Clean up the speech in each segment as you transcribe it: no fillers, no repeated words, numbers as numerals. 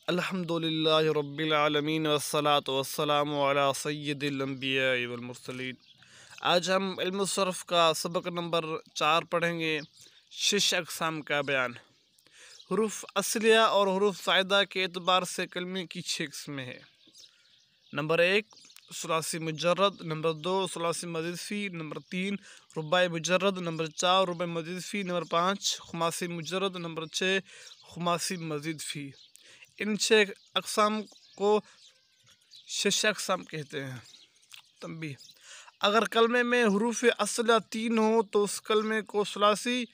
الحمدللہ رب العالمین والصلاة والسلام علی سید الانبیاء والمرسلین۔ آج ہم علم الصرف کا سبق نمبر 4 پڑھیں گے۔ 6 اقسام کا بیان۔ حروف اصلیہ اور حروف زائدہ کے اعتبار سے کلمے کی 6 قسمیں ہیں۔ نمبر 1 ثلاثی مجرد، نمبر 2 ثلاثی مزید فی، نمبر 3 رباعی مجرد، نمبر 4 رباعی مزید فی، نمبر 5 خماسی مجرد، نمبر 6 خماسی مزید فی۔ ان 6 اقسام کو 6 اقسام کہتے ہیں۔ تنبیہ: اگر کلمے میں حروف اصلیہ 3 ہوں تو اس کلمے کو ثلاثی،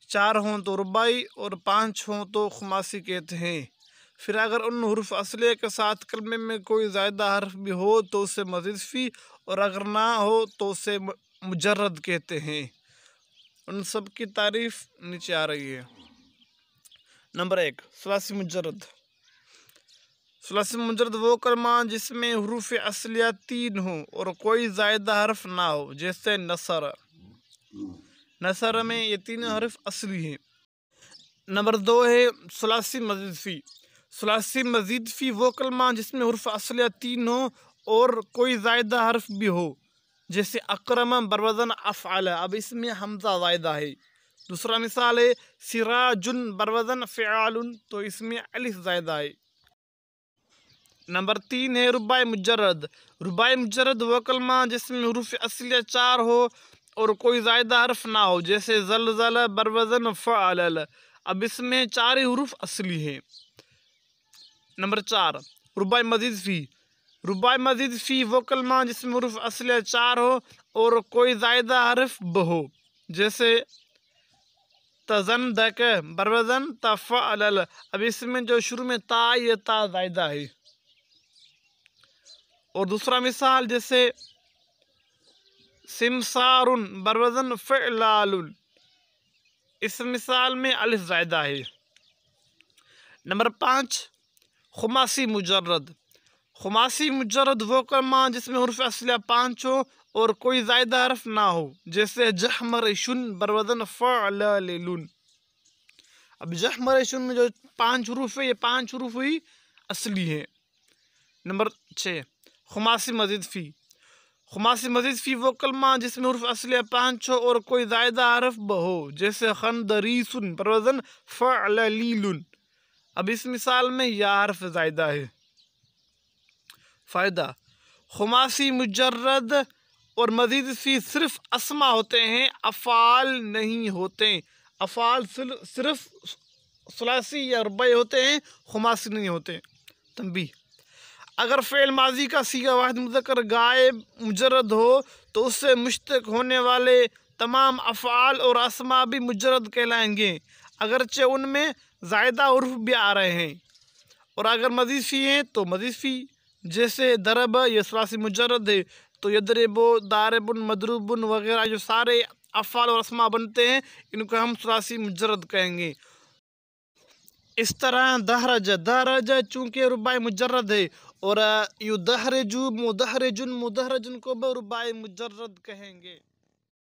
4 ہوں تو رباعی اور 5 ہوں تو خماسی کہتے ہیں۔ پھر اگر ان حروف اصلیہ کے ساتھ کلمے میں کوئی زائدہ حرف بھی ہو تو اسے مزید فی، اور اگر نہ ہو تو اسے مجرد کہتے ہیں۔ ان سب کی تعریف نیچے آ رہی ہے۔ نمبر 1 ثلاثی مجرد۔ ثلاثی مجرد وہ کلمہ جس میں حروف اصلیہ 3 ہوں اور کوئی زائدہ حرف نہ ہو، جیسے نصر۔ نصر میں یہ 3 حرف اصلی ہیں۔ نمبر 2 ہے ثلاثی مزید فی۔ ثلاثی مزید فی وہ کلمہ جس میں حروف اصلیہ 3 ہوں اور کوئی زائدہ حرف بھی ہو، جیسے اکرم بروزن افعل۔ اب اس میں حمزہ زائدہ ہے۔ دوسرا مثال ہے سراج بروزن فعال، تو اس میں الف زائدہ ہے۔ نمبر 3 ہے رباعی مجرد۔ رباعی مجرد وہ کلمہ جس میں حروف اصلیہ 4 ہو اور کوئی زائدہ حرف نہ ہو، جیسے زلزل بروزن فعل۔ اب اس میں 4 ہی حروف اصلی ہیں۔ نمبر 4 رباعی مزید فی۔ رباعی مزید فی وہ کلمہ جس میں حروف اصلیہ 4 ہو اور کوئی زائدہ حرف بھی ہو، جیسے تزندک بروزن تفعل۔ اب اس میں جو شروع میں تا، یہ تا زائدہ ہے۔ اور دوسرا مثال جیسے سمسار بروزن فعلال، اس مثال میں الف زائدہ ہے۔ نمبر 5 خماسی مجرد۔ خماسی مجرد وہ کلمہ جس میں حروف اصلیہ 5 ہو اور کوئی زائدہ حرف نہ ہو، جیسے جحمرشن بروزن فعلال۔ اب جحمرشن میں جو 5 حروف ہیں، یہ 5 حروف ہی اصلی ہیں۔ نمبر 6 خماسی مزید فی۔ خماسی مزید فی وہ کلمہ جس میں حروف اصلیہ 5 ہو اور کوئی زائدہ حرف بھی ہو، جیسے خندریس بروزن فعلیل۔ اب اس مثال میں یا حرف زائدہ ہے۔ فائدہ: خماسی مجرد اور مزید فی صرف اسما ہوتے ہیں، افعال نہیں ہوتے۔ افعال صرف ثلاثی یا رباعی ہوتے ہیں، خماسی نہیں ہوتے۔ تنبیہ: اگر فعل ماضی کا صیغہ واحد مذکر غائب مجرد ہو تو اس سے مشتق ہونے والے تمام افعال اور اسما بھی مجرد کہلائیں گے، اگرچہ ان میں زائدہ حروف بھی آ رہے ہیں۔ اور اگر مزید فی ہیں تو مزید فی، جیسے ضرب، یہ ثلاثی مجرد ہے، تو یضرب، ضارب، مضروب وغیرہ جو سارے افعال اور اسما بنتے ہیں، ان کو ہم ثلاثی مجرد کہیں گے۔ اس طرح دہرج، دہرج چونکہ رباعی مجرد ہے، اور یدہرج، مدہرج، مدہرجن کو بھی رباعی مجرد کہیں گے۔